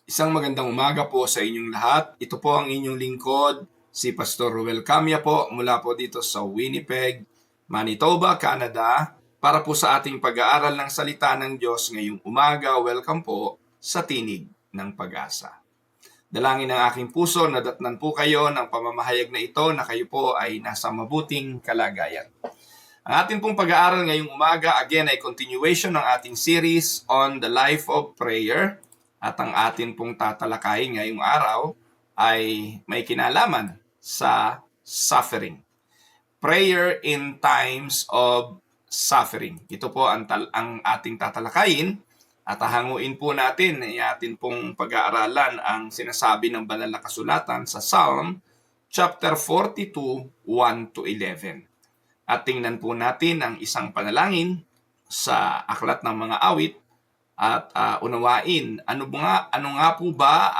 Isang magandang umaga po sa inyong lahat. Ito po ang inyong lingkod, si Pastor Ruel Camia po mula po dito sa Winnipeg, Manitoba, Canada, para po sa ating pag-aaral ng salita ng Diyos ngayong umaga. Welcome po sa Tinig ng Pag-asa. Dalangin ng aking puso na datnan po kayo ng pamamahayag na ito na kayo po ay nasa mabuting kalagayan. Ang ating pong pag-aaral ngayong umaga, again, ay continuation ng ating series on the life of prayer. At ang atin pong tatalakayin ngayong araw ay may kinalaman sa suffering. Prayer in times of suffering. Ito po ang ating tatalakayin at hahanguin po natin ay atin pong pag-aaralan ang sinasabi ng banal na kasulatan sa Psalm chapter 42, 1-11. At tingnan po natin ang isang panalangin sa aklat ng mga awit at unawain ano nga po ba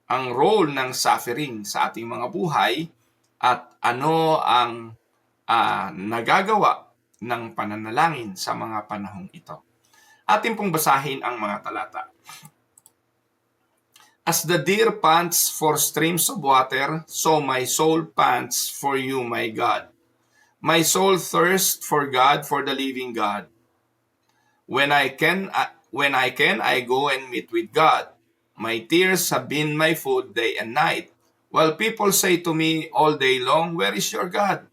ang role ng suffering sa ating mga buhay at ano ang nagagawa ng pananalangin sa mga panahong ito. Atin pong basahin ang mga talata. As the deer pants for streams of water, so my soul pants for you, my God. My soul thirsts for God, for the living God. When I can, I go and meet with God. My tears have been my food day and night, while people say to me all day long, "Where is your God?"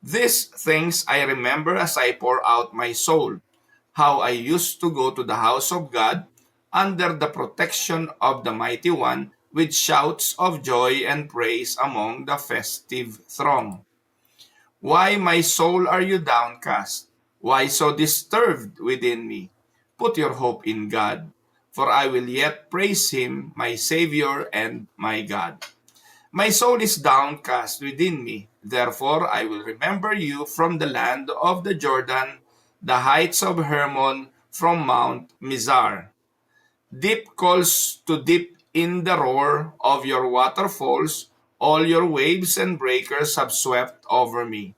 These things I remember as I pour out my soul, how I used to go to the house of God under the protection of the Mighty One with shouts of joy and praise among the festive throng. Why, my soul, are you downcast? Why so disturbed within me? Put your hope in God, for I will yet praise Him, my Savior and my God. My soul is downcast within me, therefore I will remember you from the land of the Jordan, the heights of Hermon, from Mount Mizar. Deep calls to deep in the roar of your waterfalls, all your waves and breakers have swept over me.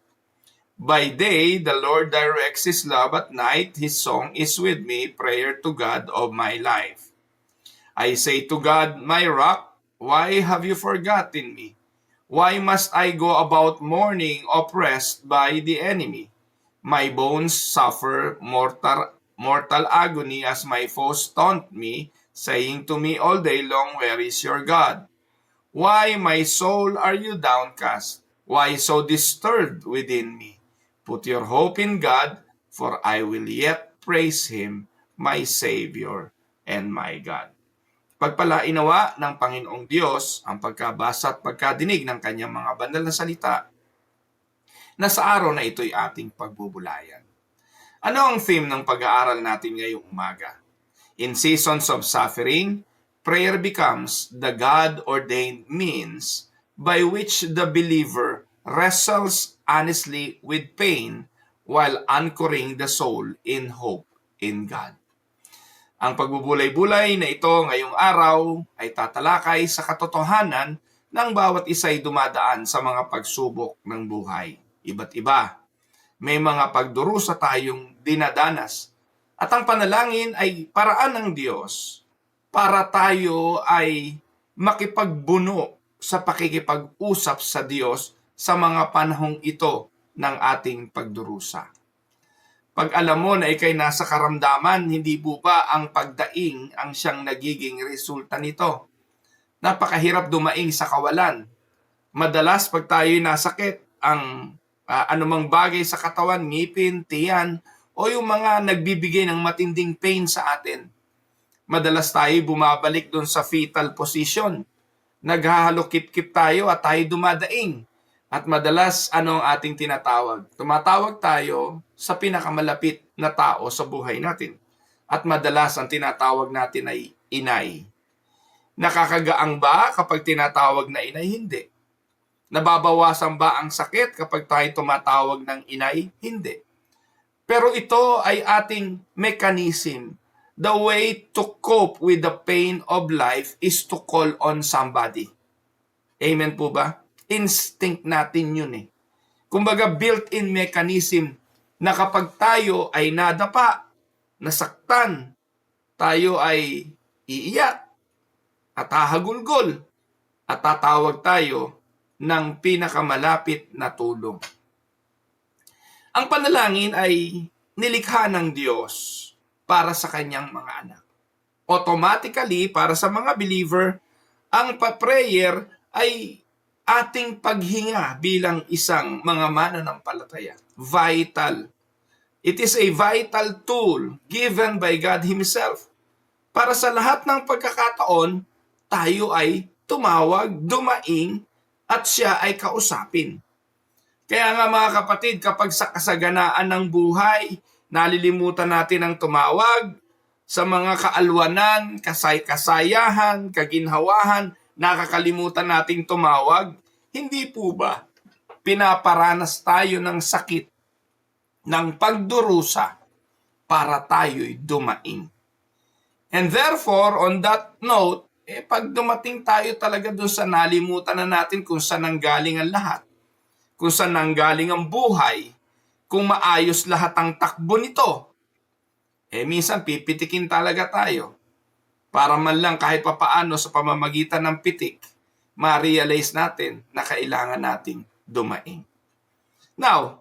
By day, the Lord directs His love. At night, His song is with me, prayer to God of my life. I say to God, my rock, why have you forgotten me? Why must I go about mourning, oppressed by the enemy? My bones suffer mortal agony as my foes taunt me, saying to me all day long, where is your God? Why, my soul, are you downcast? Why so disturbed within me? Put your hope in God, for I will yet praise Him, my Savior and my God. Pagpalainawa ng Panginoong Diyos ang pagkabasa at pagkadinig ng Kanyang mga banal na salita na sa araw na ito'y ating pagbubulayan. Ano ang theme ng pag-aaral natin ngayong umaga? In seasons of suffering, prayer becomes the God-ordained means by which the believer wrestles honestly with pain while anchoring the soul in hope in God. Ang pagbubulay-bulay na ito ngayong araw ay tatalakay sa katotohanan ng bawat isa'y dumadaan sa mga pagsubok ng buhay. Iba't iba. May mga pagdurusa tayong dinadanas. At ang panalangin ay paraan ng Diyos para tayo ay makipagbuno sa pakikipag-usap sa Diyos sa mga panahong ito ng ating pagdurusa. Pag alam mo na ikay nasa karamdaman, hindi po ba ang pagdaing ang siyang nagiging resulta nito? Napakahirap dumaing sa kawalan. Madalas pag tayo'y nasakit, ang anumang bagay sa katawan, ngipin, tiyan, o yung mga nagbibigay ng matinding pain sa atin. Madalas tayo bumabalik doon sa fetal position. Naghahalo-kip-kip tayo at tayo dumadaing. At madalas, ano ang ating tinatawag? Tumatawag tayo sa pinakamalapit na tao sa buhay natin. At madalas, ang tinatawag natin ay inay. Nakakagaang ba kapag tinatawag na inay? Hindi. Nababawasan ba ang sakit kapag tayo tumatawag ng inay? Hindi. Pero ito ay ating mechanism. The way to cope with the pain of life is to call on somebody. Amen po ba? Instinct natin yun eh. Kumbaga built-in mechanism na kapag tayo ay nadapa, nasaktan, tayo ay iiyak, at hahagulgol at tatawag tayo ng pinakamalapit na tulong. Ang panalangin ay nilikha ng Diyos para sa kanyang mga anak. Automatically, para sa mga believer, ang prayer ay ating paghinga bilang isang mga mananampalataya. Vital. It is a vital tool given by God Himself. Para sa lahat ng pagkakataon, tayo ay tumawag, dumaing, at siya ay kausapin. Kaya nga mga kapatid, kapag sa kasaganaan ng buhay, nalilimutan natin ang tumawag, sa mga kaalwanan, kasayahan, kaginhawahan, nakakalimutan nating tumawag, hindi po ba pinaparanas tayo ng sakit, ng pagdurusa, para tayo'y dumaing? And therefore, on that note, pag dumating tayo talaga doon sa nalimutan na natin kung saan nanggaling ang lahat, kung saan nanggaling ang buhay, kung maayos lahat ang takbo nito, minsan pipitikin talaga tayo para man lang kahit papaano sa pamamagitan ng pitik, ma-realize natin na kailangan nating dumaing. Now,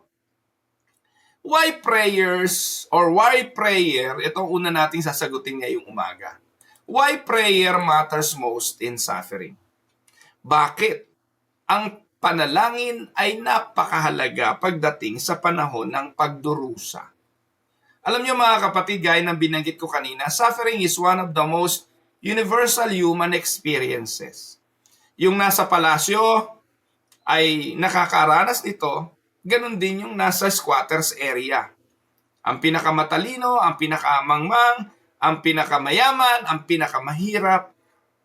why prayers or why prayer? Itong una nating sasagutin ngayong umaga. Why prayer matters most in suffering? Bakit ang panalangin ay napakahalaga pagdating sa panahon ng pagdurusa? Alam niyo mga kapatid, gaya ng binanggit ko kanina, suffering is one of the most universal human experiences. Yung nasa palasyo ay nakakaranas nito, ganun din yung nasa squatters area. Ang pinakamatalino, ang pinakamangmang, ang pinakamayaman, ang pinakamahirap,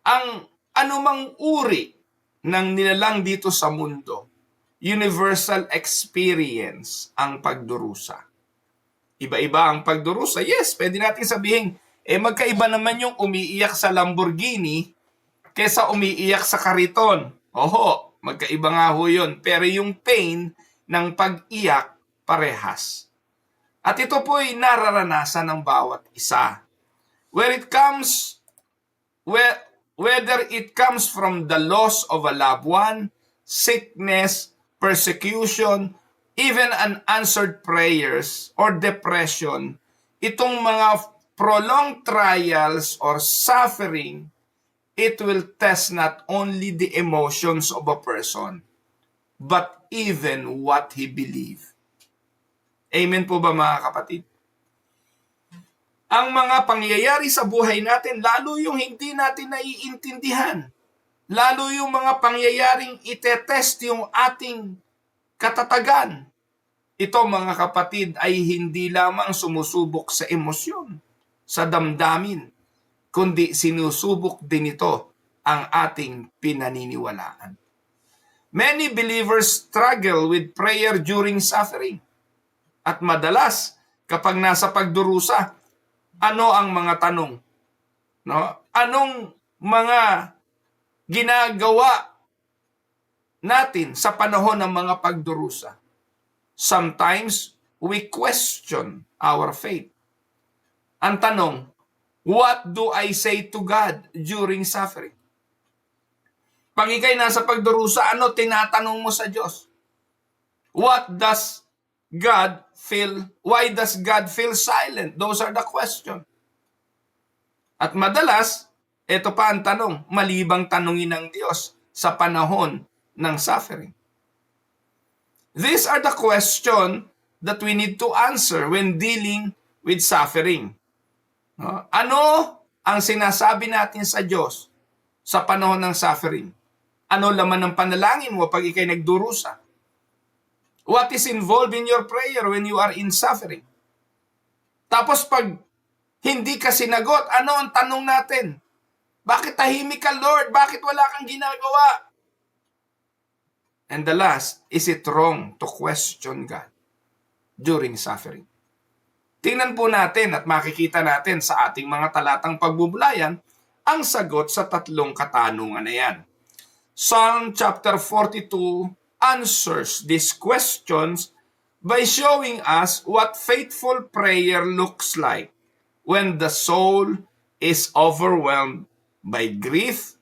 ang anumang uri ng nilalang dito sa mundo, universal experience ang pagdurusa. Iba-iba ang pagdurusa. Yes, pwede natin sabihin, magkaiba naman yung umiiyak sa Lamborghini kesa umiiyak sa kariton. Oho, magkaiba nga ho yun. Pero yung pain ng pag-iyak, parehas. At ito po ay nararanasan ng bawat isa. Whether it comes from the loss of a loved one, sickness, persecution, even unanswered prayers or depression, itong mga prolonged trials or suffering, it will test not only the emotions of a person, but even what he believes. Amen po ba mga kapatid? Ang mga pangyayari sa buhay natin, lalo yung hindi natin naiintindihan, lalo yung mga pangyayaring itetest yung ating katatagan. Ito mga kapatid ay hindi lamang sumusubok sa emosyon, sa damdamin, kundi sinusubok din ito ang ating pinaniniwalaan. Many believers struggle with prayer during suffering. At madalas, kapag nasa pagdurusa, ano ang mga tanong? No? Anong mga ginagawa natin sa panahon ng mga pagdurusa? Sometimes, we question our faith. Ang tanong, what do I say to God during suffering? Pag ikay nasa pagdurusa, ano tinatanong mo sa Diyos? What does God feel? Why does God feel silent? Those are the questions. At madalas, ito pa ang tanong, malibang tanungin ng Diyos sa panahon ng suffering. These are the questions that we need to answer when dealing with suffering. Ano ang sinasabi natin sa Diyos sa panahon ng suffering? Ano laman ng panalangin mo pag ikay nagdurusa? What is involved in your prayer when you are in suffering? Tapos pag hindi ka sinagot, ano ang tanong natin? Bakit tahimik ka, Lord? Bakit wala kang ginagawa? And the last, is it wrong to question God during suffering? Tingnan po natin at makikita natin sa ating mga talatang pagbubulayan ang sagot sa tatlong katanungan na yan. Psalm chapter 42 answers these questions by showing us what faithful prayer looks like when the soul is overwhelmed by grief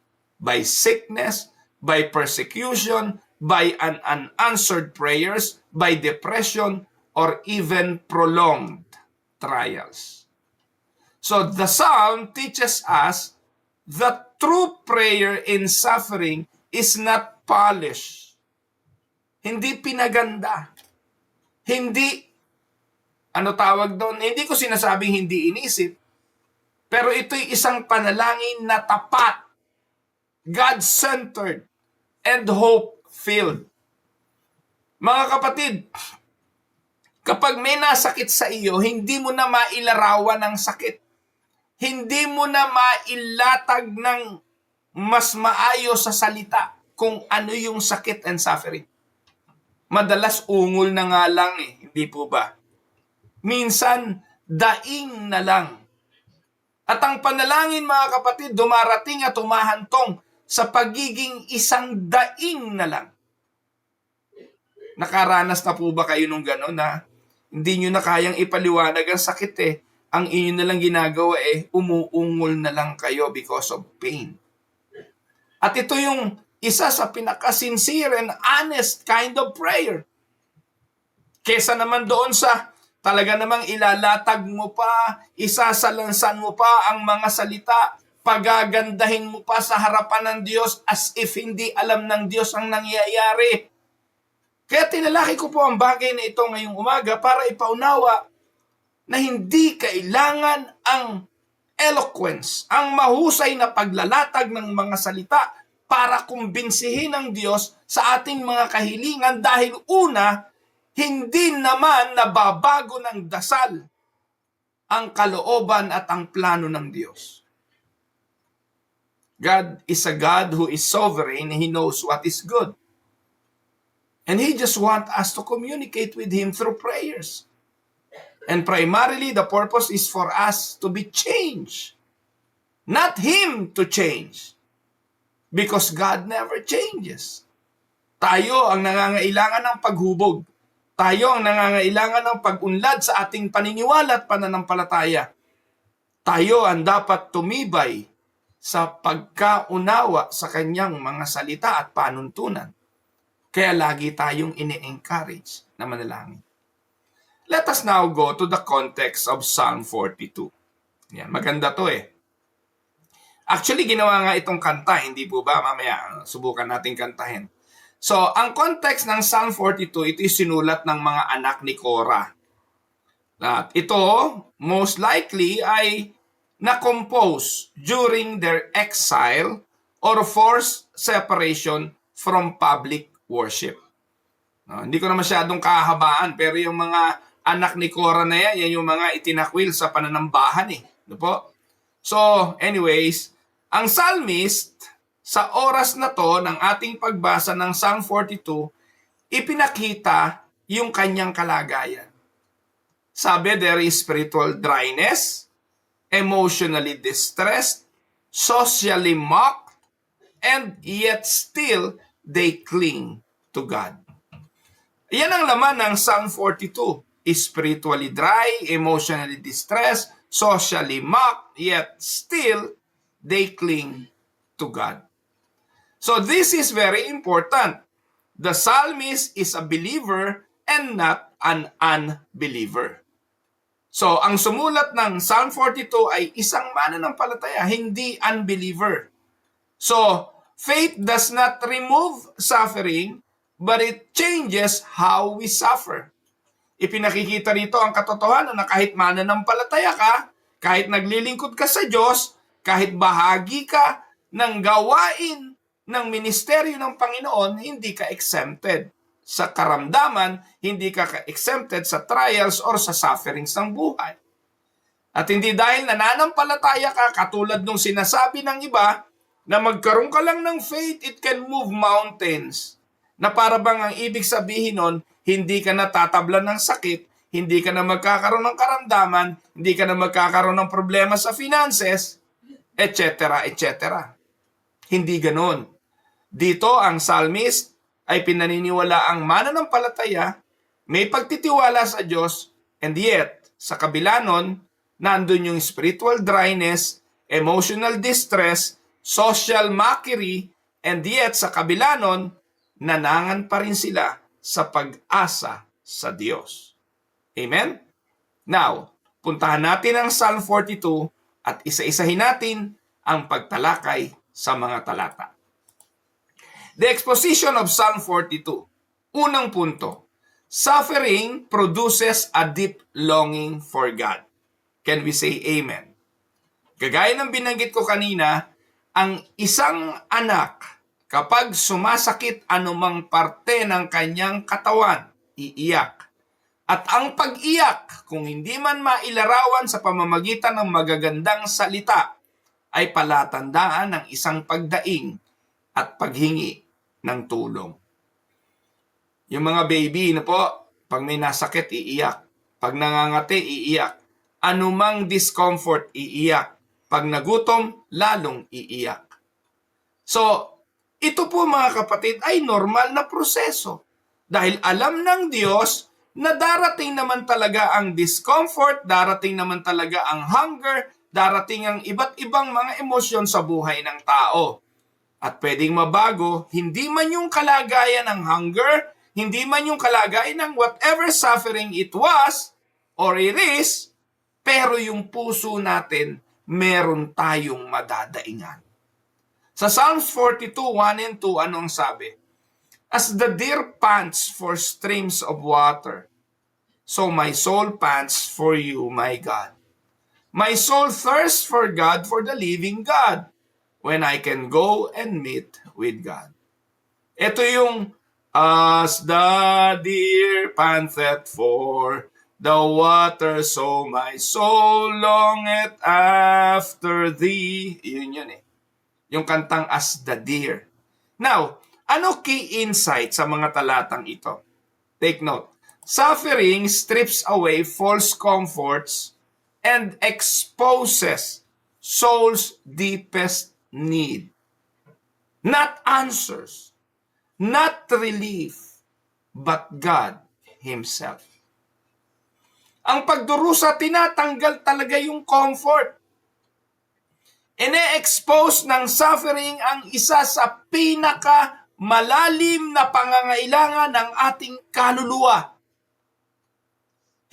by sickness, by persecution, by an unanswered prayers, by depression, or even prolonged trials. So the psalm teaches us that true prayer in suffering is not polished. Hindi pinaganda. Hindi, ano tawag doon? Hindi ko sinasabing hindi inisip, pero ito'y isang panalangin na tapat, God-centered, and hope-filled. Mga kapatid, kapag may nasakit sa iyo, hindi mo na mailarawan ng sakit. Hindi mo na mailatag ng mas maayos sa salita kung ano yung sakit and suffering. Madalas ungol na nga lang hindi po ba? Minsan, daing na lang. At ang panalangin mga kapatid, dumarating at humahantong sa pagiging isang daing na lang. Nakaranas na po ba kayo nung gano'n na hindi nyo na kayang ipaliwanag ang sakit Ang inyo na lang ginagawa umuungol na lang kayo because of pain. At ito yung isa sa pinaka-sincere and honest kind of prayer. Kesa naman doon sa talaga namang ilalatag mo pa, isasalansan mo pa ang mga salita, pagagandahin mo pa sa harapan ng Diyos as if hindi alam ng Diyos ang nangyayari. Kaya tinalaki ko po ang bagay na ito ngayong umaga para ipaunawa na hindi kailangan ang eloquence, ang mahusay na paglalatag ng mga salita para kumbinsihin ng Diyos sa ating mga kahilingan dahil una, hindi naman nababago ng dasal ang kalooban at ang plano ng Diyos. God is a God who is sovereign. He knows what is good. And He just wants us to communicate with Him through prayers. And primarily, the purpose is for us to be changed. Not Him to change. Because God never changes. Tayo ang nangangailangan ng paghubog. Tayo ang nangangailangan ng pag-unlad sa ating paniniwala at pananampalataya. Tayo ang dapat tumibay sa pagkaunawa sa kanyang mga salita at panuntunan. Kaya lagi tayong ini-encourage na manalangin. Let us now go to the context of Psalm 42. Yan, maganda to Actually, ginawa nga itong kanta, hindi po ba? Mamaya, subukan natin kantahin. So, ang context ng Psalm 42, ito sinulat ng mga anak ni Korah. At ito, most likely, ay na-compose during their exile or forced separation from public worship. Hindi ko na masyadong kahabaan, pero yung mga anak ni Korah na yan yung mga itinakwil sa pananambahan Ano po? So, anyways, ang psalmist, sa oras na to ng ating pagbasa ng Psalm 42, ipinakita yung kanyang kalagayan. Sabi, there is spiritual dryness, emotionally distressed, socially mocked, and yet still they cling to God. Yan ang laman ng Psalm 42. Spiritually dry, emotionally distressed, socially mocked, yet still they cling to God. So this is very important. The psalmist is a believer and not an unbeliever. So ang sumulat ng Psalm 42 ay isang mananampalataya, hindi unbeliever. So faith does not remove suffering, but it changes how we suffer. Ipinakikita rito ang katotohanan na kahit mananampalataya ka, kahit naglilingkod ka sa Diyos, kahit bahagi ka ng gawain ng ministeryo ng Panginoon, hindi ka exempted sa karamdaman, hindi ka exempted sa trials or sa sufferings ng buhay. At hindi dahil nananampalataya ka, katulad nung sinasabi ng iba, na magkaroon ka lang ng faith, it can move mountains. Na para bang ang ibig sabihin nun, hindi ka natatablan ng sakit, hindi ka na magkakaroon ng karamdaman, hindi ka na magkakaroon ng problema sa finances, etc., etc. Hindi ganon. Dito ang psalmist ay pinaniniwala ang mananampalataya, may pagtitiwala sa Diyos, and yet, sa kabila nun, nandun yung spiritual dryness, emotional distress, social mockery, and yet sa kabila nun, nanangan pa rin sila sa pag-asa sa Diyos. Amen? Now, puntahan natin ang Psalm 42 at isa-isahin natin ang pagtalakay sa mga talata. The exposition of Psalm 42. Unang punto, suffering produces a deep longing for God. Can we say amen? Kagaya ng binanggit ko kanina, ang isang anak, kapag sumasakit anumang parte ng kanyang katawan, iiyak. At ang pag-iyak, kung hindi man mailarawan sa pamamagitan ng magagandang salita, ay palatandaan ng isang pagdaing at paghingi ng tulong. Yung mga baby na po, pag may nasakit, iiyak. Pag nangangati, iiyak. Anumang discomfort, iiyak. Pag nagutom, lalong iiyak. So, ito po mga kapatid ay normal na proseso. Dahil alam ng Diyos na darating naman talaga ang discomfort, darating naman talaga ang hunger, darating ang iba't ibang mga emosyon sa buhay ng tao. At pwedeng mabago, hindi man yung kalagayan ng hunger, hindi man yung kalagayan ng whatever suffering it was or it is, pero yung puso natin, meron tayong madadaingan. Sa Psalms 42, 1 and 2, anong sabi? As the deer pants for streams of water, so my soul pants for you, my God. My soul thirsts for God, for the living God, when I can go and meet with God. Ito yung, as the deer panteth for the water, so my soul longeth after thee. Yun eh. Yung kantang As the Deer. Now, ano key insight sa mga talatang ito? Take note. Suffering strips away false comforts and exposes soul's deepest need. Not answers, not relief, but God Himself. Ang pagdurusa, tinatanggal talaga yung comfort. Ine-expose ng suffering ang isa sa pinaka-malalim na pangangailangan ng ating kaluluwa.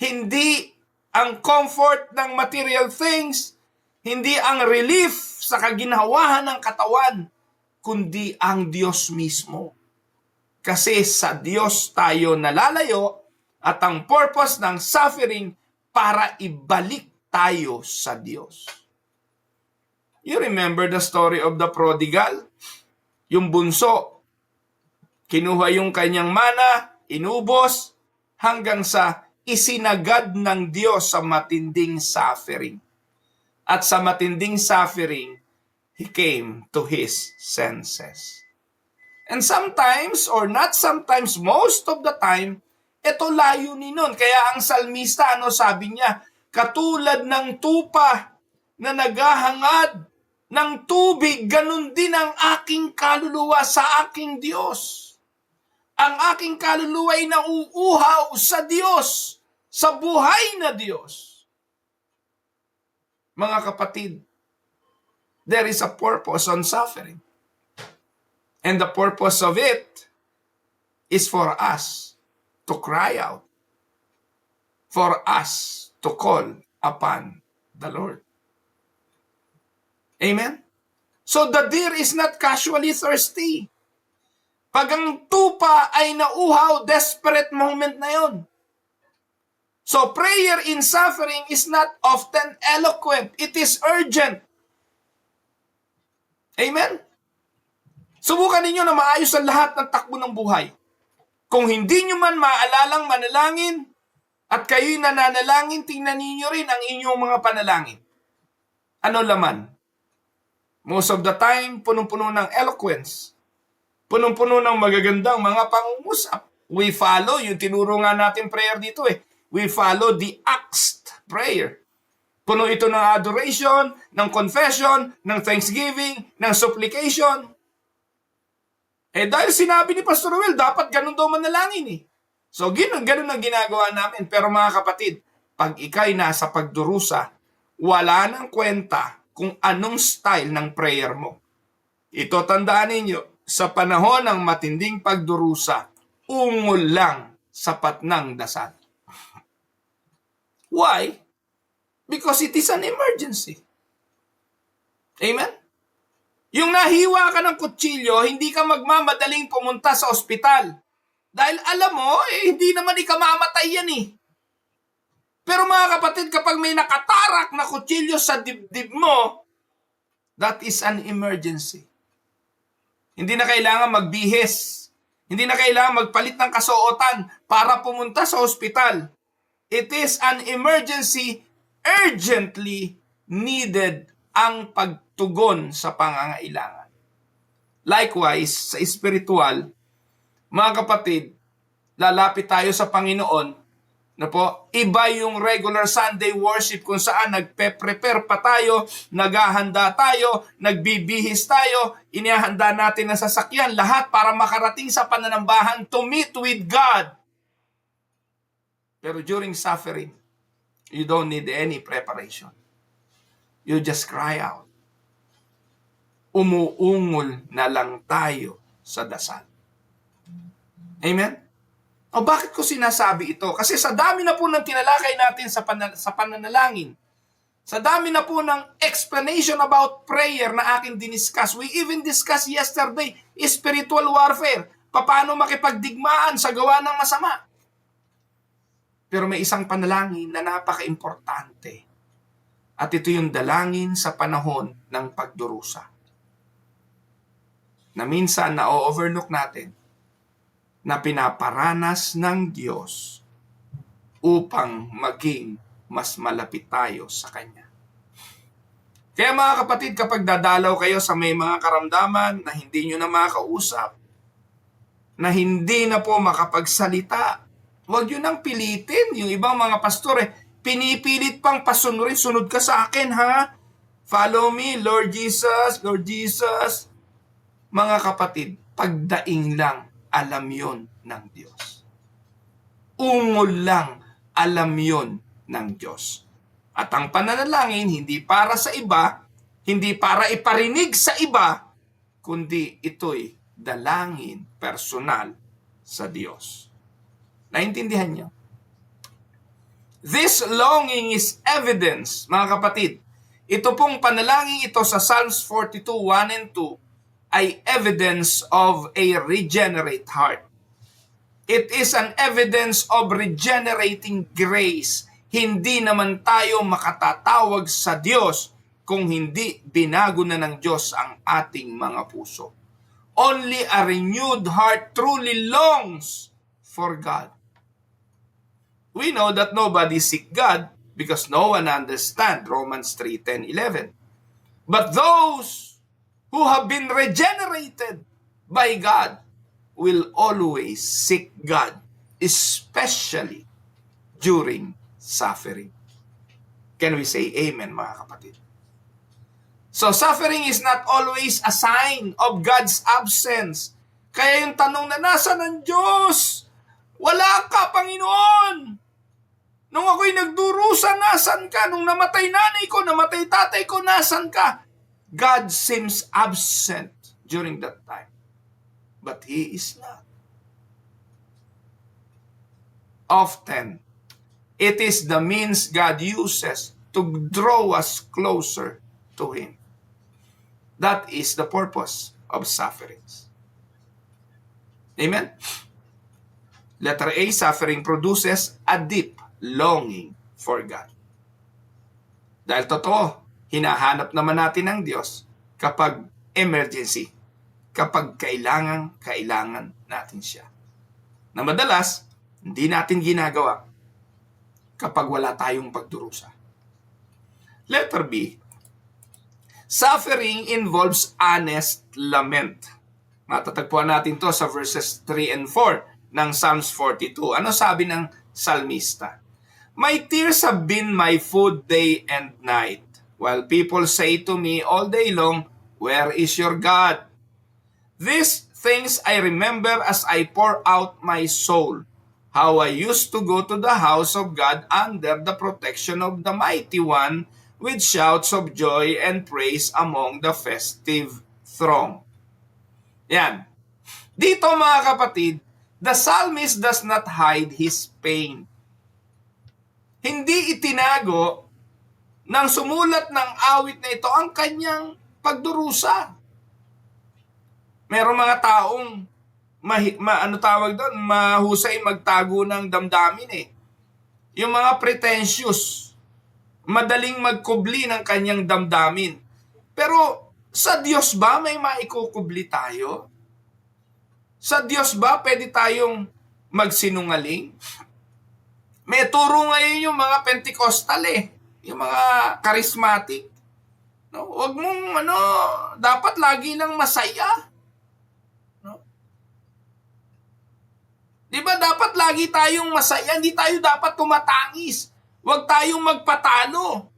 Hindi ang comfort ng material things, hindi ang relief sa kaginhawahan ng katawan, kundi ang Diyos mismo. Kasi sa Diyos tayo nalalayo at ang purpose ng suffering para ibalik tayo sa Diyos. You remember the story of the prodigal? Yung bunso, kinuha yung kanyang mana, inubos, hanggang sa isinagad ng Diyos sa matinding suffering. At sa matinding suffering, he came to his senses. And sometimes, or not sometimes, most of the time, ito layunin nun. Kaya ang salmista, sabi niya, katulad ng tupa na naghahangad ng tubig, ganun din ang aking kaluluwa sa aking Diyos. Ang aking kaluluwa ay nauuhaw sa Diyos, sa buhay na Diyos. Mga kapatid, there is a purpose on suffering. And the purpose of it is for us to cry out, for us to call upon the Lord. Amen? So the deer is not casually thirsty. Pag ang tupa ay nauhaw, desperate moment na yon. So prayer in suffering is not often eloquent. It is urgent. Amen? Subukan ninyo na maayos ang lahat ng takbo ng buhay. Kung hindi nyo man maalalang manalangin at kayo'y nananalangin, tingnan ninyo rin ang inyong mga panalangin. Ano laman? Most of the time, punong-puno ng eloquence. Punong-puno ng magagandang mga pangungusap. We follow, yung tinuro nga natin prayer dito We follow the asked prayer. Puno ito ng adoration, ng confession, ng thanksgiving, ng supplication. Dahil sinabi ni Pastor Will, dapat ganun daw manalangin So, ganun ang ginagawa namin. Pero mga kapatid, pag ikay nasa pagdurusa, wala nang kwenta kung anong style ng prayer mo. Ito tandaan ninyo, sa panahon ng matinding pagdurusa, ungol lang sapat ng dasal. Why? Because it is an emergency. Amen? Yung nahiwa ka ng kutsilyo, hindi ka magmamadaling pumunta sa ospital. Dahil alam mo, hindi naman ikamamatay yan eh. Pero mga kapatid, kapag may nakatarak na kutsilyo sa dibdib mo, that is an emergency. Hindi na kailangan magbihis. Hindi na kailangan magpalit ng kasuotan para pumunta sa ospital. It is an emergency, urgently needed ang pagtugon sa pangangailangan. Likewise, sa spiritual, mga kapatid, lalapit tayo sa Panginoon, na po, iba yung regular Sunday worship kung saan nagpe-prepare pa tayo, naghahanda tayo, nagbibihis tayo, inihahanda natin ang sasakyan, lahat para makarating sa pananambahan to meet with God. Pero during suffering, you don't need any preparation. You just cry out. Umuungol na lang tayo sa dasal. Amen? O bakit ko sinasabi ito? Kasi sa dami na po ng tinalakay natin sa pananalangin, sa dami na po ng explanation about prayer na aking diniscuss, we even discussed yesterday, spiritual warfare, paano makipagdigmaan sa gawa ng masama. Pero may isang panalangin na napaka-importante. At ito yung dalangin sa panahon ng pagdurusa. Na minsan na-overlook natin, na pinaparanas ng Diyos upang maging mas malapit tayo sa Kanya. Kaya mga kapatid, kapag dadalaw kayo sa may mga karamdaman na hindi nyo na makausap, na hindi na po makapagsalita, huwag nyo nang pilitin. Yung ibang mga pastore, pinipilit pang pasunurin, sunod ka sa akin ha? Follow me, Lord Jesus, Lord Jesus. Mga kapatid, pagdaing lang, alam yon ng Diyos. Ungol lang, alam yon ng Diyos. At ang pananalangin, hindi para sa iba, hindi para iparinig sa iba, kundi ito'y dalangin personal sa Diyos. Naintindihan niyo? This longing is evidence, mga kapatid. Ito pong panalangin ito sa Psalms 42, 1 and 2, ay evidence of a regenerate heart. It is an evidence of regenerating grace. Hindi naman tayo makatatawag sa Diyos kung hindi binago na ng Diyos ang ating mga puso. Only a renewed heart truly longs for God. We know that nobody seek God because no one understands Romans 3:10, 11. But those who have been regenerated by God will always seek God, especially during suffering. Can we say amen, mga kapatid? So suffering is not always a sign of God's absence. Kaya yung tanong na nasa ng Diyos? Wala ka, Panginoon! Nung ako'y nagdurusa, nasan ka? Nung namatay nanay ko, namatay tatay ko, nasan ka? God seems absent during that time. But He is not. Often, it is the means God uses to draw us closer to Him. That is the purpose of sufferings. Amen? Letter A, suffering produces a deep longing for God. Dahil totoo, hinahanap naman natin ng Diyos kapag emergency, kapag kailangan natin siya. Na madalas, hindi natin ginagawa kapag wala tayong pagdurusa. Letter B, suffering involves honest lament. Matatagpuan natin to sa verses 3 and 4 ng Psalms 42. Ano sabi ng salmista? My tears have been my food day and night, while people say to me all day long, where is your God? These things I remember as I pour out my soul, how I used to go to the house of God under the protection of the Mighty One with shouts of joy and praise among the festive throng. Yan. Dito mga kapatid, the psalmist does not hide his pain. Hindi itinago ng sumulat ng awit na ito ang kanyang pagdurusa. Merong mga taong mahusay magtago ng damdamin eh. Yung mga pretentious, madaling magkubli ng kanyang damdamin. Pero sa Diyos ba may maikukubli tayo? Sa Diyos ba pwede tayong magsinungaling? May turo ngayon yung mga Pentecostal eh. Yung mga charismatic. No? Huwag mong dapat lagi lang masaya. No? Di ba dapat lagi tayong masaya? Hindi tayo dapat tumatangis. Huwag tayong magpatalo.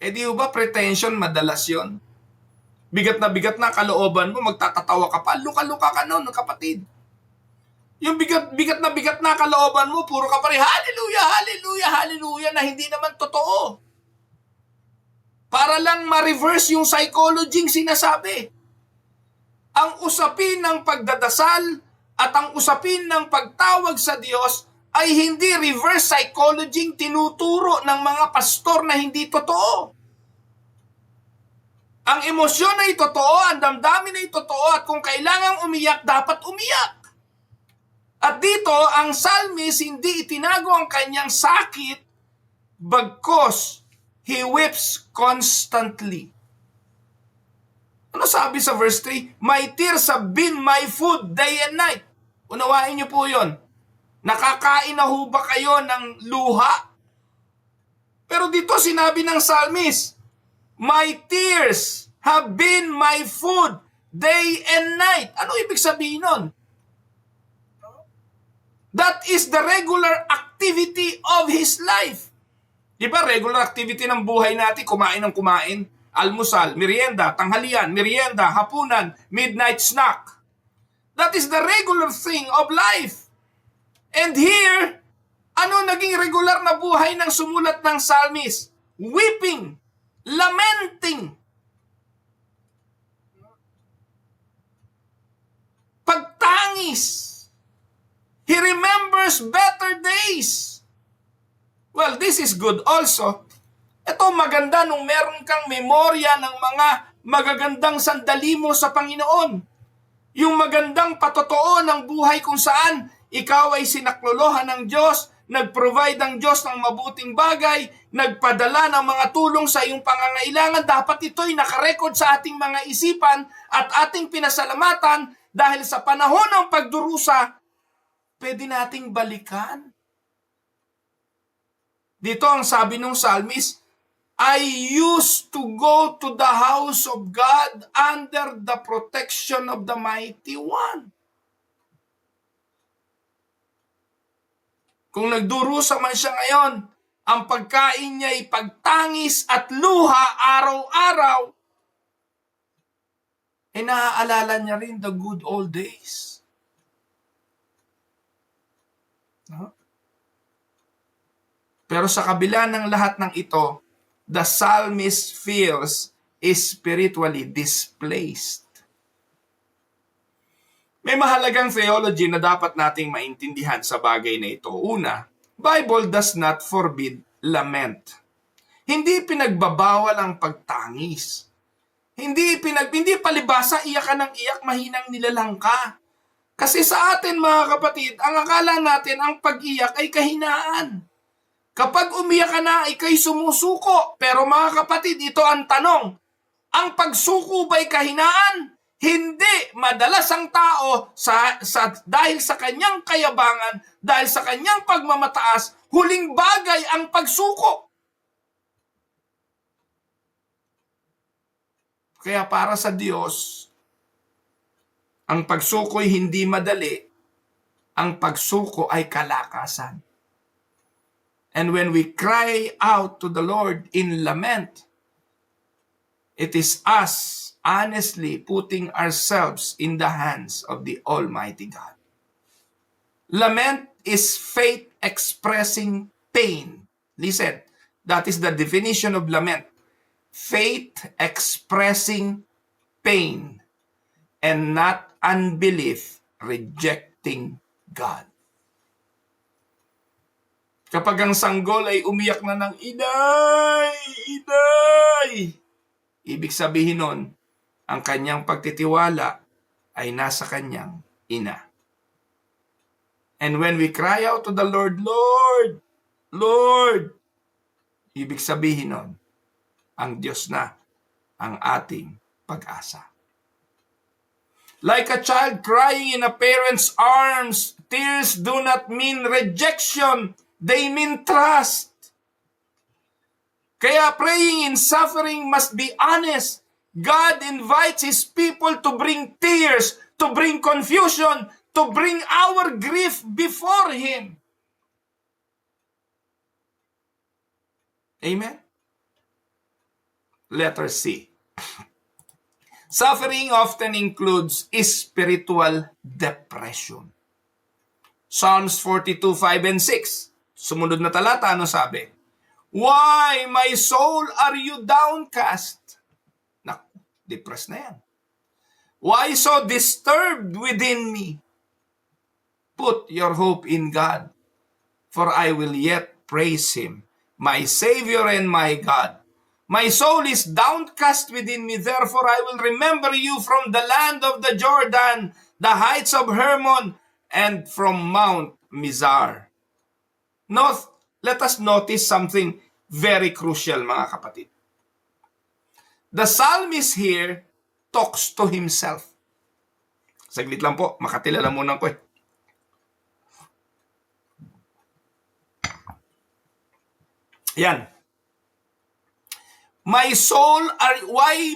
Eh di ba pretension madalas yon? Bigat na kalooban mo, magtatatawa ka pa. Luka-luka ka nun, kapatid. Yung bigat na kalooban mo, puro ka pa rin, hallelujah, hallelujah, hallelujah, na hindi naman totoo. Para lang ma-reverse yung psychology sinasabi. Ang usapin ng pagdadasal at ang usapin ng pagtawag sa Diyos ay hindi reverse psychology tinuturo ng mga pastor na hindi totoo. Ang emosyon ay totoo, ang damdamin ay totoo, at kung kailangang umiyak, dapat umiyak. At dito, ang psalmist hindi itinago ang kanyang sakit, bagkus he weeps constantly. Ano sabi sa verse 3? My tears have been my food day and night. Unawain niyo po yon. Nakakain na ho ba kayo ng luha? Pero dito sinabi ng psalmist, my tears have been my food day and night. Ano ibig sabihin nun? That is the regular activity of his life. Di ba regular activity ng buhay natin, kumain ng kumain, almusal, merienda, tanghalian, merienda, hapunan, midnight snack. That is the regular thing of life. And here, ano naging regular na buhay ng sumulat ng psalmist? Weeping, lamenting, pagtangis. He remembers better days. Well, this is good also. Ito maganda nung meron kang memorya ng mga magagandang sandali mo sa Panginoon. Yung magandang patotoo ng buhay kung saan ikaw ay sinaklolohan ng Diyos, nag-provide ng Diyos ng mabuting bagay, nagpadala ng mga tulong sa iyong pangangailangan. Dapat ito'y nakarecord sa ating mga isipan at ating pinasalamatan dahil sa panahon ng pagdurusa, pwede nating balikan. Dito ang sabi ng psalmist, I used to go to the house of God under the protection of the Mighty One. Kung nagdurusa man siya ngayon, ang pagkain niya ay pagtangis at luha araw-araw, eh naaalala niya rin the good old days. No? Pero sa kabila ng lahat ng ito, the psalmist feels spiritually displaced. May mahalagang theology na dapat nating maintindihan sa bagay na ito. Una, Bible does not forbid lament. Hindi pinagbabawal ang pagtangis. Hindi palibasa iyak ka ng iyak, mahinang nilalang ka. Kasi sa atin mga kapatid, ang akala natin ang pag-iyak ay kahinaan. Kapag umiyak ka na, ikay sumusuko. Pero mga kapatid, ito ang tanong. Ang pagsuko ba'y kahinaan? Hindi. Madalas ang tao, dahil sa kanyang kayabangan, dahil sa kanyang pagmamataas, huling bagay ang pagsuko. Kaya para sa Diyos, ang pagsuko'y hindi madali. Ang pagsuko ay kalakasan. And when we cry out to the Lord in lament, it is us honestly putting ourselves in the hands of the Almighty God. Lament is faith expressing pain. Listen, that is the definition of lament. Faith expressing pain, and not unbelief, rejecting God. Kapag ang sanggol ay umiyak na ng inay, inay, ibig sabihin nun, ang kanyang pagtitiwala ay nasa kanyang ina. And when we cry out to the Lord, Lord, Lord, ibig sabihin nun, ang Diyos na ang ating pag-asa. Like a child crying in a parent's arms, tears do not mean rejection, they mean trust. Kaya praying in suffering must be honest. God invites His people to bring tears, to bring confusion, to bring our grief before Him. Amen? Letter C. Suffering often includes spiritual depression. Psalms 42:5 and 6. Sumunod na talata, ano sabi? Why, my soul, are you downcast? Naku, depressed na yan. Why so disturbed within me? Put your hope in God, for I will yet praise Him, my Savior and my God. My soul is downcast within me, therefore I will remember you from the land of the Jordan, the heights of Hermon, and from Mount Mizar. Let us notice something very crucial, mga kapatid. The psalmist here talks to himself. Saglit lang po, makatilala muna ko eh. Yan. Why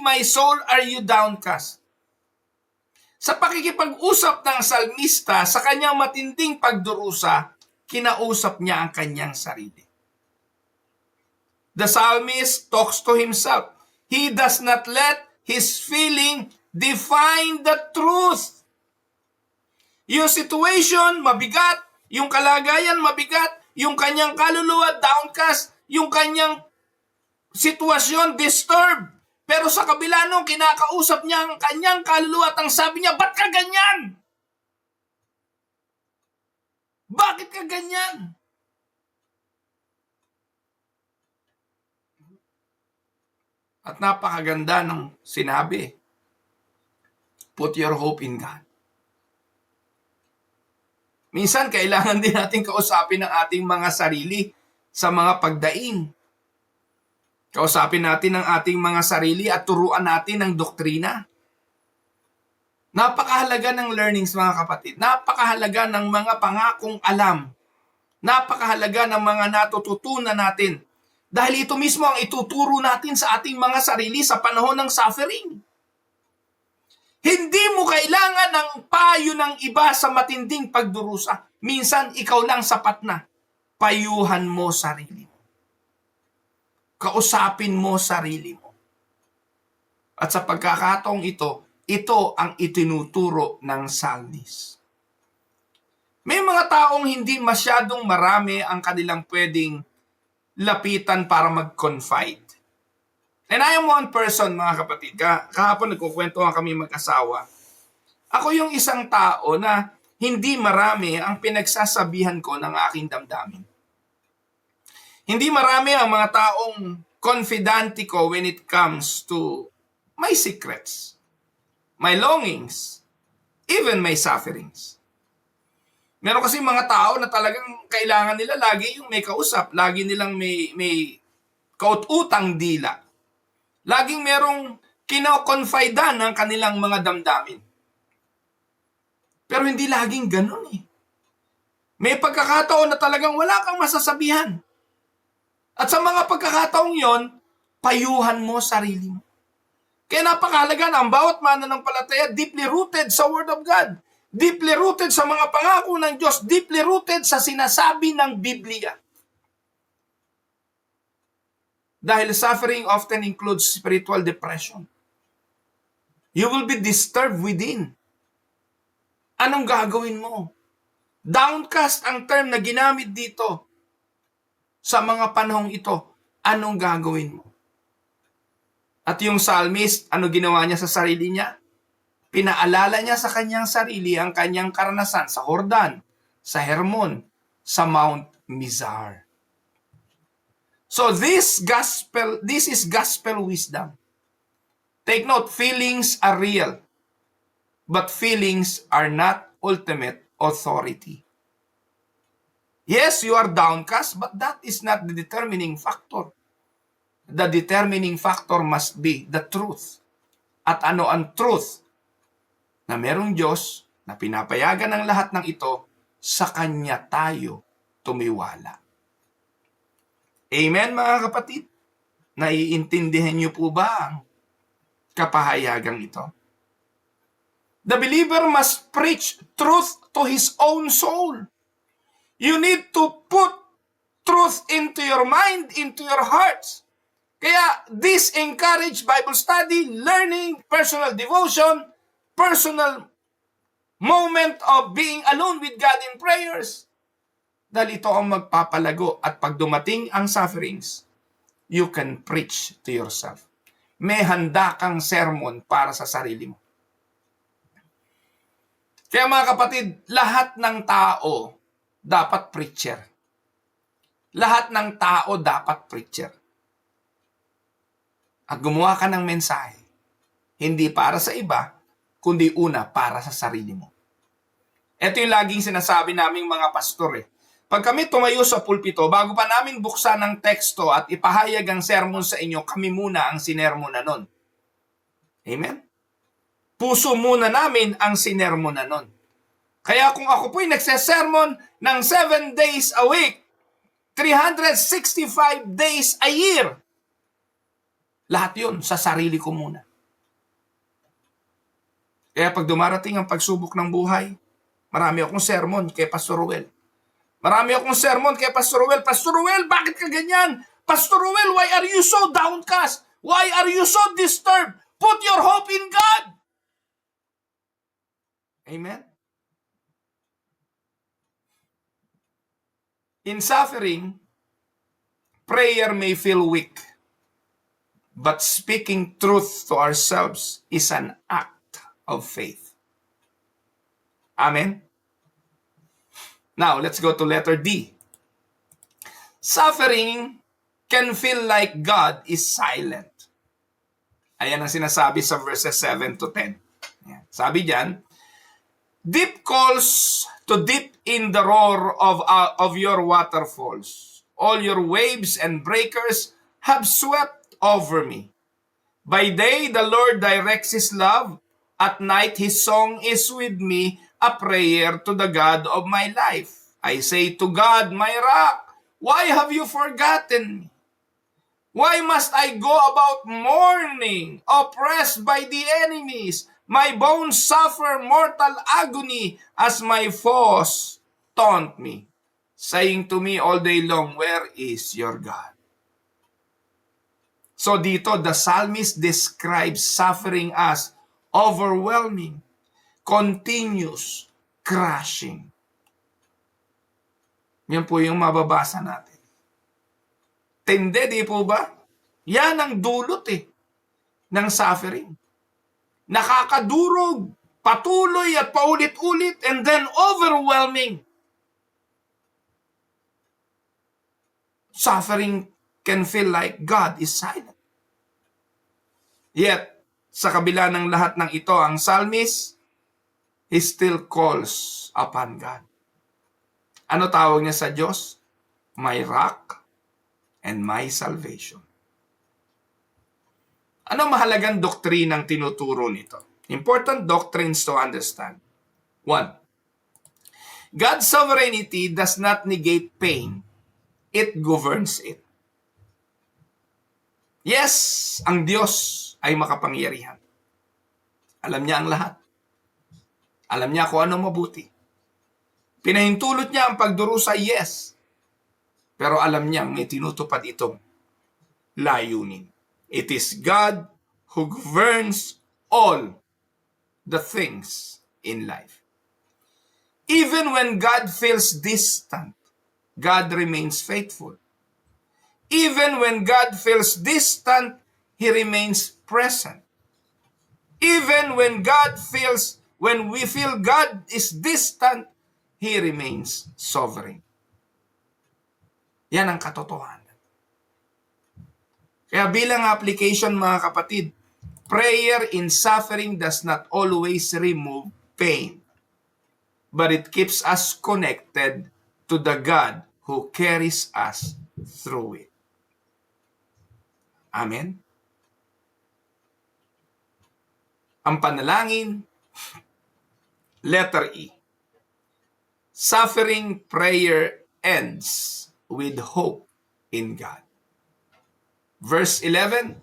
my soul are you downcast? Sa pakikipag-usap ng salmista sa kanyang matinding pagdurusa, kinausap niya ang kanyang sarili. The psalmist talks to himself. He does not let his feeling define the truth. Yung situation, mabigat. Yung kalagayan, mabigat. Yung kanyang kaluluwa, downcast. Yung kanyang sitwasyon, disturbed. Pero sa kabila nung kinakausap niya ang kanyang kaluluwa at ang sabi niya, ba't ka ganyan? Bakit ka ganyan? At napakaganda ng sinabi. Put your hope in God. Minsan, kailangan din natin kausapin ang ating mga sarili sa mga pagdaing. Kausapin natin ang ating mga sarili at turuan natin ang doktrina. Napakahalaga ng learnings, mga kapatid. Napakahalaga ng mga pangakong alam. Napakahalaga ng mga natututunan natin. Dahil ito mismo ang ituturo natin sa ating mga sarili sa panahon ng suffering. Hindi mo kailangan ng payo ng iba sa matinding pagdurusa. Minsan, ikaw lang sapat na. Payuhan mo sarili mo. Kausapin mo sarili mo. At sa pagkakataong ito ang itinuturo ng psalmist. May mga taong hindi masyadong marami ang kanilang pwedeng lapitan para mag-confide. And I am one person, mga kapatid. Kahapon nagkukwentuhan kami mag-asawa. Ako yung isang tao na hindi marami ang pinagsasabihan ko ng aking damdamin. Hindi marami ang mga taong confidante ko when it comes to my secrets, my longings, even my sufferings. Meron kasi mga tao na talagang kailangan nila lagi yung may kausap, lagi nilang may kaut-utang dila. Laging merong kino-confidean ng kanilang mga damdamin. Pero hindi laging ganun eh. May pagkakataon na talagang wala kang masasabihan. At sa mga pagkakataong yon, payuhan mo sarili mo. Kaya napakahalaga na ang bawat mananampalataya deeply rooted sa Word of God. Deeply rooted sa mga pangako ng Diyos. Deeply rooted sa sinasabi ng Biblia. Dahil suffering often includes spiritual depression. You will be disturbed within. Anong gagawin mo? Downcast ang term na ginamit dito. Sa mga panahong ito, anong gagawin mo? At At yung psalmist, ano ginawa niya sa sarili niya? Pinaalala niya sa kanyang sarili ang kanyang karanasan sa Jordan, sa Hermon, sa Mount Mizar. So this is gospel wisdom. Take note, feelings are real, but feelings are not ultimate authority. Yes, you are downcast, but that is not the determining factor. The determining factor must be the truth. At ano ang truth? Na merong Diyos na pinapayagan ng lahat ng ito, sa Kanya tayo tumiwala. Amen, mga kapatid? Naiintindihan niyo po ba ang kapahayagang ito? The believer must preach truth to his own soul. You need to put truth into your mind, into your hearts. Kaya this encourage Bible study, learning, personal devotion, personal moment of being alone with God in prayers. Dahil ito ang magpapalago at pag dumating ang sufferings, you can preach to yourself. May handa kang sermon para sa sarili mo. Kaya mga kapatid, lahat ng tao dapat preacher. Lahat ng tao dapat preacher. At gumawa ka ng mensahe, hindi para sa iba, kundi una para sa sarili mo. Ito yung laging sinasabi naming mga pastor. Pag kami tumayo sa pulpito, bago pa namin buksan ng teksto at ipahayag ang sermon sa inyo, kami muna ang sinermonanon. Amen? Puso muna namin ang sinermonanon. Kaya kung ako po'y nagsesermon ng 7 days a week, 365 days a year, lahat yun sa sarili ko muna. Kaya pag dumarating ang pagsubok ng buhay, marami akong sermon kay Pastor Ruel. Marami akong sermon kay Pastor Ruel. Pastor Ruel, bakit ka ganyan? Pastor Ruel, why are you so downcast? Why are you so disturbed? Put your hope in God. Amen? In suffering, prayer may feel weak, but speaking truth to ourselves is an act of faith. Amen? Now, let's go to letter D. Suffering can feel like God is silent. Ayan ang sinasabi sa verses 7 to 10. Ayan. Sabi diyan, deep calls to deep in the roar of your waterfalls. All your waves and breakers have swept over me. By day, the Lord directs His love. At night, His song is with me, a prayer to the God of my life. I say to God, my rock, why have you forgotten me? Why must I go about mourning, oppressed by the enemies? My bones suffer mortal agony as my foes taunt me, saying to me all day long, where is your God? So dito, the psalmist describes suffering as overwhelming, continuous, crushing. Yan po yung mababasa natin. Tindi, di po ba? Yan ang dulot ng suffering. Nakakadurog, patuloy at paulit-ulit, and then overwhelming. Suffering can feel like God is silent. Yet, sa kabila ng lahat ng ito, ang psalmist, he still calls upon God. Ano tawag niya sa Diyos? My rock and my salvation. Ano mahalagang doktrinang tinuturo nito? Important doctrines to understand. 1. God's sovereignty does not negate pain. It governs it. Yes, ang Diyos ay makapangyarihan. Alam niya ang lahat. Alam niya kung ano mabuti. Pinahintulot niya ang pagdurusa, yes. Pero alam niya may tinutupad itong layunin. It is God who governs all the things in life. Even when God feels distant, God remains faithful. Even when God feels distant, He remains present. Even when we feel God is distant, He remains sovereign. Yan ang katotohanan. Kaya bilang application mga kapatid, prayer in suffering does not always remove pain, but it keeps us connected to the God who carries us through it. Amen? Ang panalangin, letter E. Suffering prayer ends with hope in God. Verse 11,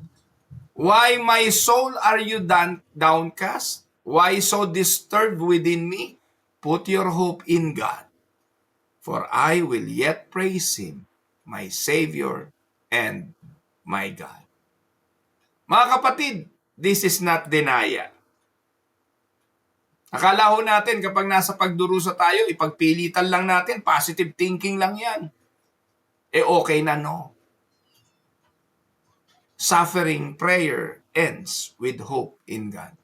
why my soul are you downcast? Why so disturbed within me? Put your hope in God, for I will yet praise Him, my Savior and my God. Mga kapatid, this is not denial. Akala ho natin kapag nasa pagdurusa tayo, ipagpilitan lang natin, positive thinking lang yan. Okay na, no. Suffering prayer ends with hope in God.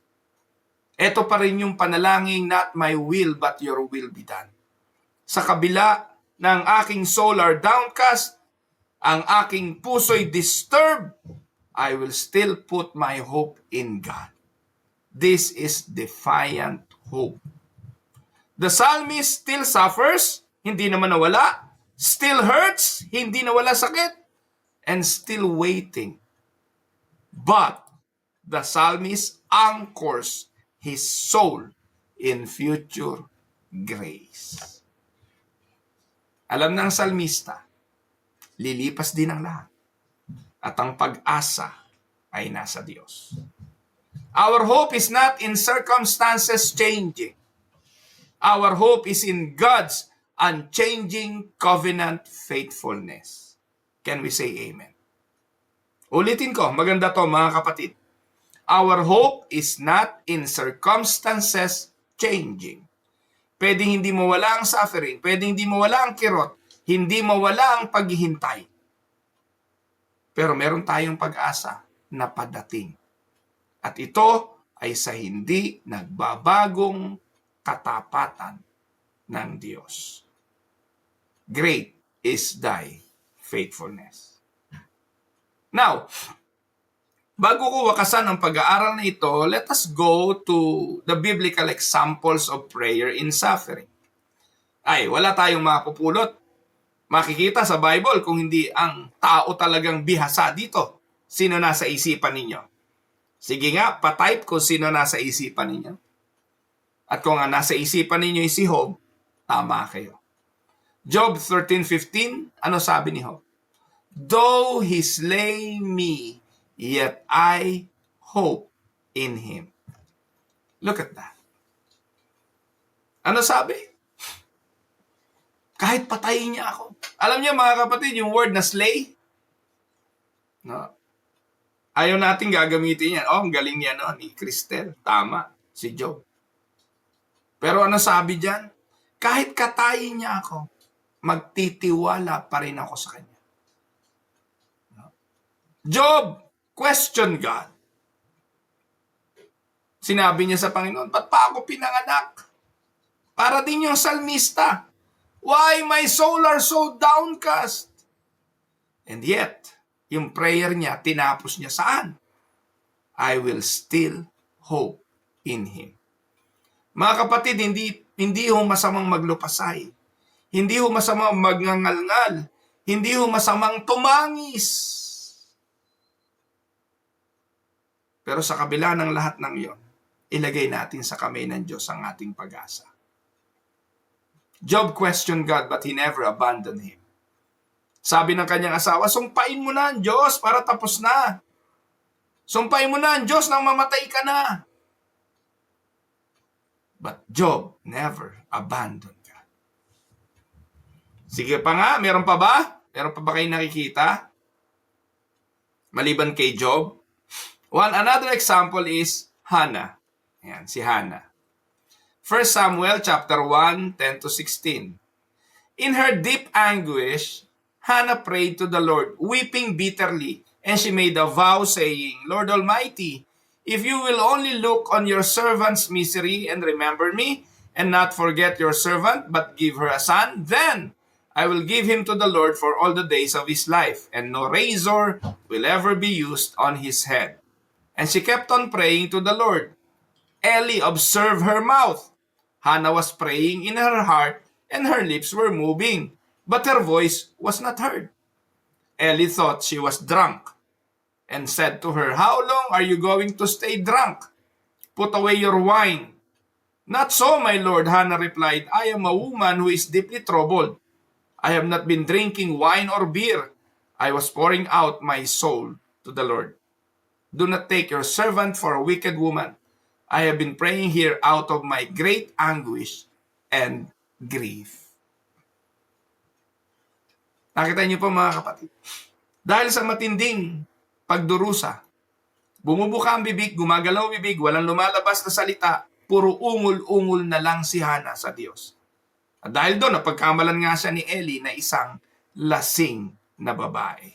Ito pa rin yung panalangin, not my will but your will be done. Sa kabila ng aking soul are downcast, ang aking puso'y disturbed, I will still put my hope in God. This is defiant hope. The psalmist still suffers, hindi naman nawala. Still hurts, hindi nawala sakit. And still waiting. But the psalmist anchors his soul in future grace. Alam ng salmista, lilipas din ang lahat. At ang pag-asa ay nasa Diyos. Our hope is not in circumstances changing. Our hope is in God's unchanging covenant faithfulness. Can we say amen? Ulitin ko, maganda to mga kapatid. Our hope is not in circumstances changing. Pwedeng hindi mawala ang suffering, pwedeng hindi mawala ang kirot, hindi mawala ang paghihintay. Pero meron tayong pag-asa na padating. At ito ay sa hindi nagbabagong katapatan ng Diyos. Great is thy faithfulness. Now, bago ko wakasan ang pag-aaral na ito, let us go to the biblical examples of prayer in suffering. Ay, wala tayong mapupulot. Makikita sa Bible kung hindi ang tao talagang bihasa dito. Sino nasa isipan ninyo? Sige nga, patype kung sino nasa isipan ninyo. At kung nga nasa isipan ninyo si Job, tama kayo. Job 13:15, ano sabi ni Job? Though he slay me, yet I hope in him. Look at that. Ano sabi? Kahit patayin niya ako. Alam niyo mga kapatid, yung word na slay, no? Ayaw natin gagamitin yan. Ang galing yan ni Cristel. Tama, si Job. Pero ano sabi diyan? Kahit katayin niya ako, magtitiwala pa rin ako sa kanya. Job, question God. Sinabi niya sa Panginoon, ba't pa ako pinanganak? Para din yung salmista. Why my soul are so downcast? And yet, yung prayer niya, tinapos niya saan? I will still hope in Him. Mga kapatid, hindi ho masamang maglupasay. Hindi ho masamang magngangalngal. Hindi ho masamang tumangis. Pero sa kabila ng lahat ng iyon, ilagay natin sa kamay ng Diyos ang ating pag-asa. Job questioned God but he never abandoned Him. Sabi ng kanyang asawa, sumpain mo na ang Diyos para tapos na. Sumpain mo na ang Diyos nang mamatay ka na. But Job never abandoned God. Sige pa nga, meron pa ba? Meron pa ba kayo nakikita? Maliban kay Job? Another example is Hannah. Ayan, si Hannah. 1 Samuel chapter 1, 10-16. In her deep anguish, Hannah prayed to the Lord, weeping bitterly And she made a vow, saying, Lord Almighty, if you will only look on your servant's misery and remember me, and not forget your servant, but give her a son, then I will give him to the Lord for all the days of his life, and no razor will ever be used on his head. And she kept on praying to the Lord. Eli observed her mouth. Hannah was praying in her heart, and her lips were moving, but her voice was not heard. Eli thought she was drunk, and said to her, How long are you going to stay drunk? Put away your wine. Not so, my lord, Hannah replied. I am a woman who is deeply troubled. I have not been drinking wine or beer. I was pouring out my soul to the Lord. Do not take your servant for a wicked woman. I have been praying here out of my great anguish and grief. Nakita niyo po mga kapatid? Dahil sa matinding pagdurusa, bumubuka ang bibig, gumagalaw ang bibig, walang lumalabas na salita, puro ungol-ungol na lang si Hannah sa Diyos. At dahil doon, napagkamalan nga siya ni Eli na isang lasing na babae.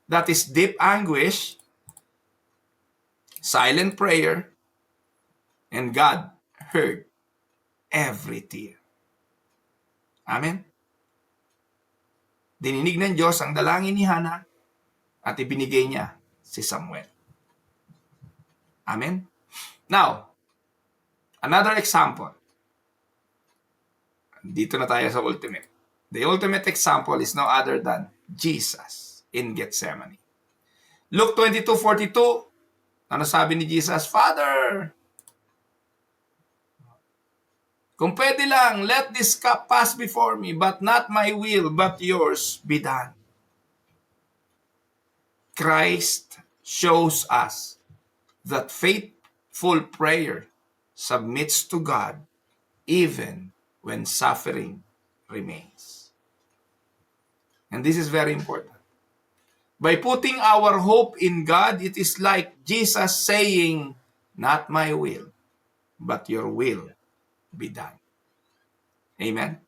That is deep anguish, silent prayer, and God heard every tear. Amen? Dininig ng Diyos ang dalangin ni Hannah at ibinigay niya si Samuel. Amen? Now, another example. Dito na tayo sa ultimate. The ultimate example is no other than Jesus in Gethsemane. Luke 22:42, ano sabi ni Jesus? Father, kung pwede lang, let this cup pass before me, but not my will, but yours be done. Christ shows us that faithful prayer submits to God even when suffering remains. And this is very important. By putting our hope in God, it is like Jesus saying, not my will, but your will be done. Amen?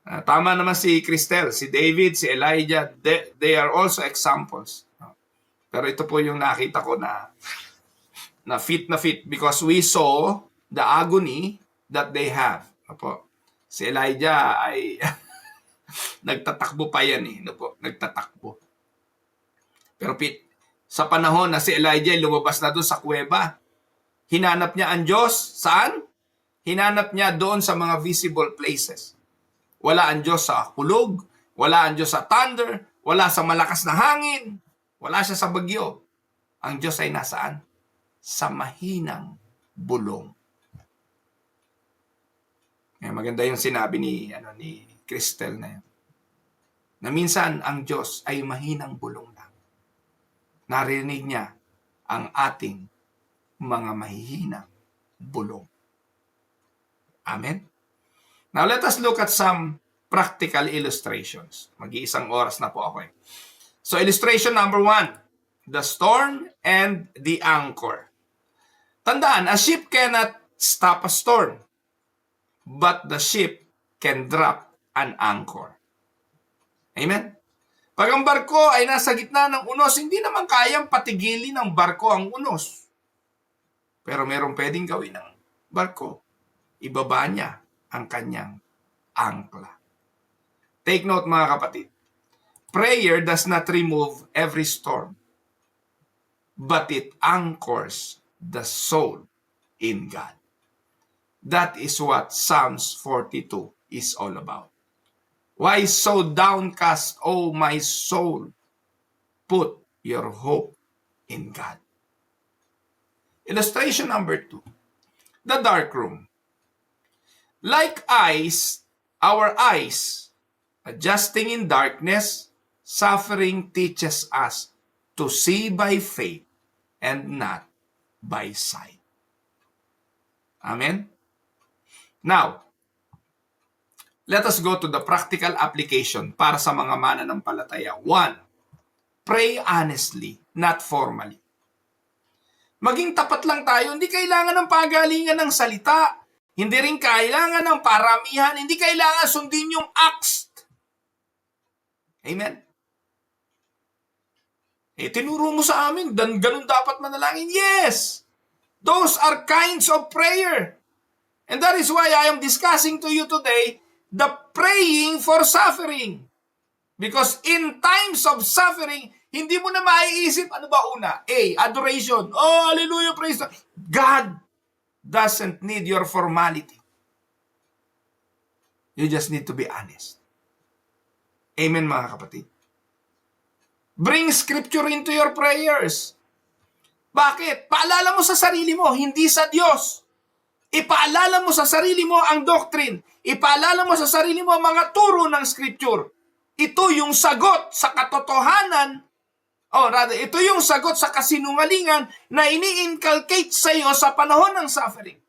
Tama naman si Cristel, si David, si Elijah, they are also examples. Pero ito po yung nakita ko na fit because we saw the agony that they have. Opo. Si Elijah ay nagtatakbo pa yan nagtatakbo. Pero sa panahon na si Elijah lumabas na doon sa kuweba, hinanap niya ang Diyos. Saan? Hinanap niya doon sa mga visible places. Wala ang Diyos sa hulog, wala ang Diyos sa thunder, wala sa malakas na hangin, wala siya sa bagyo. Ang Diyos ay nasaan? Sa mahinang bulong. Maganda yung sinabi ni Cristel na yun. Na minsan ang Diyos ay mahinang bulong lang. Narinig niya ang ating mga mahihinang bulong. Amen? Now let us look at some practical illustrations. Mag-iisang oras na po ako. So illustration number 1, the storm and the anchor. Tandaan, a ship cannot stop a storm, but the ship can drop an anchor. Amen? Pag ang barko ay nasa gitna ng unos, hindi naman kayang patigilin ng barko ang unos. Pero merong pwedeng gawin ng barko. Ibaba niya ang kanyang angkla. Take note mga kapatid. Prayer does not remove every storm, but it anchors the soul in God. That is what Psalms 42 is all about. Why so downcast, O my soul? Put your hope in God. Illustration number 2. The dark room. Like eyes, our eyes, adjusting in darkness, suffering teaches us to see by faith and not by sight. Amen? Now, let us go to the practical application para sa mga mananampalataya. 1. Pray honestly, not formally. Maging tapat lang tayo, hindi kailangan ng pagalingan ng salita. Hindi rin kailangan ng paramihan. Hindi kailangan sundin yung acts. Amen? Tinuro mo sa amin, ganun dapat manalangin. Yes! Those are kinds of prayer. And that is why I am discussing to you today the praying for suffering. Because in times of suffering, hindi mo na maiisip, ano ba una? A, adoration. Oh, hallelujah, praise God. God doesn't need your formality. You just need to be honest. Amen, mga kapatid. Bring scripture into your prayers. Bakit? Paalala mo sa sarili mo, hindi sa Diyos. Ipaalala mo sa sarili mo ang doctrine. Ipaalala mo sa sarili mo ang mga turo ng scripture. Ito yung sagot sa katotohanan, ito yung sagot sa kasinungalingan na ini-inculcate sa iyo sa panahon ng suffering.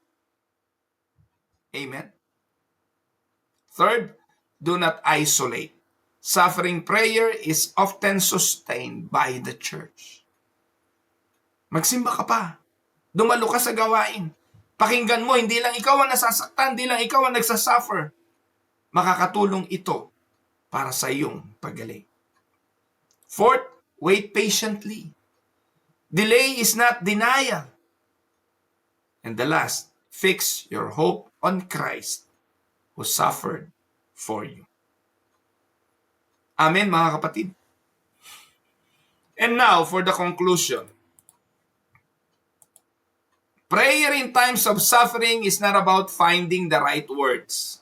Amen? Third, do not isolate. Suffering prayer is often sustained by the church. Magsimba ka pa. Dumalo ka sa gawain. Pakinggan mo, hindi lang ikaw ang nasasaktan, hindi lang ikaw ang nagsasuffer. Makakatulong ito para sa iyong pagaling. Fourth, wait patiently. Delay is not denial. And the last, fix your hope on Christ who suffered for you. Amen, mga kapatid. And now, for the conclusion. Prayer in times of suffering is not about finding the right words.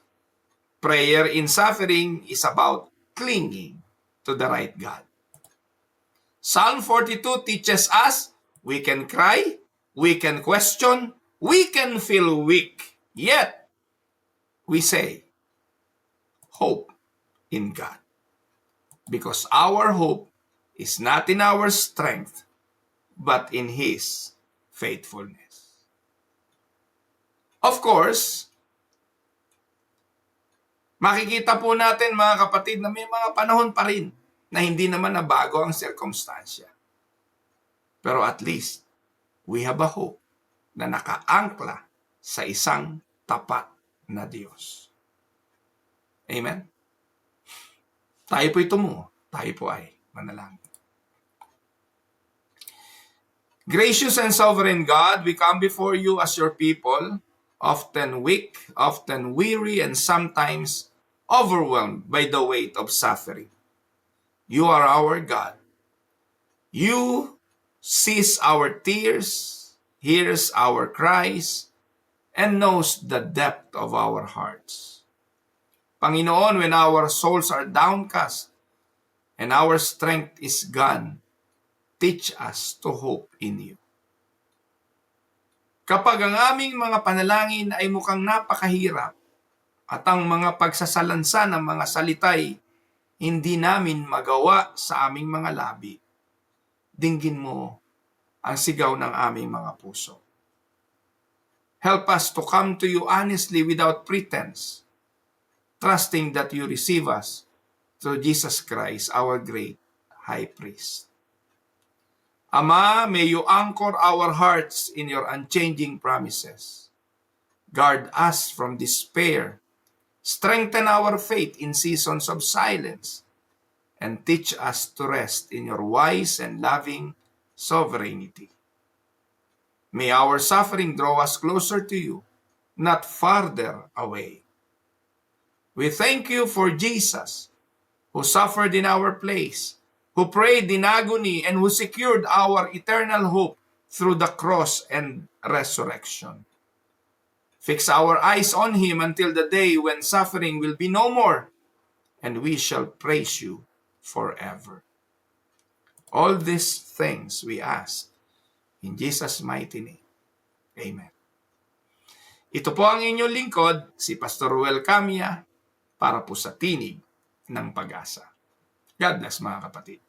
Prayer in suffering is about clinging to the right God. Psalm 42 teaches us we can cry, we can question, we can feel weak. Yet, we say, hope in God. Because our hope is not in our strength, but in His faithfulness. Of course, makikita po natin mga kapatid na may mga panahon pa rin na hindi naman nabago ang sirkumstansya. Pero at least, we have a hope na nakaangkla sa isang tapat na Diyos. Amen? Tayo po'y tumuo. Tayo po ay manalangin. Gracious and sovereign God, we come before you as your people, often weak, often weary, and sometimes overwhelmed by the weight of suffering. You are our God. You sees our tears, hears our cries, and knows the depth of our hearts. Panginoon, when our souls are downcast and our strength is gone, teach us to hope in you. Kapag ang aming mga panalangin ay mukhang napakahirap at ang mga pagsasalansa ng mga salitay hindi namin magawa sa aming mga labi, dinggin mo ang sigaw ng aming mga puso. Help us to come to you honestly without pretense, trusting that you receive us through Jesus Christ, our great high priest. Ama, may you anchor our hearts in your unchanging promises. Guard us from despair, strengthen our faith in seasons of silence, and teach us to rest in your wise and loving sovereignty. May our suffering draw us closer to you, not farther away. We thank you for Jesus, who suffered in our place, who prayed in agony, and who secured our eternal hope through the cross and resurrection. Fix our eyes on Him until the day when suffering will be no more, and we shall praise you forever. All these things we ask in Jesus' mighty name. Amen. Ito po ang inyong lingkod, si Pastor Ruel Camia, para po sa Tinig ng Pag-asa. God bless, mga kapatid.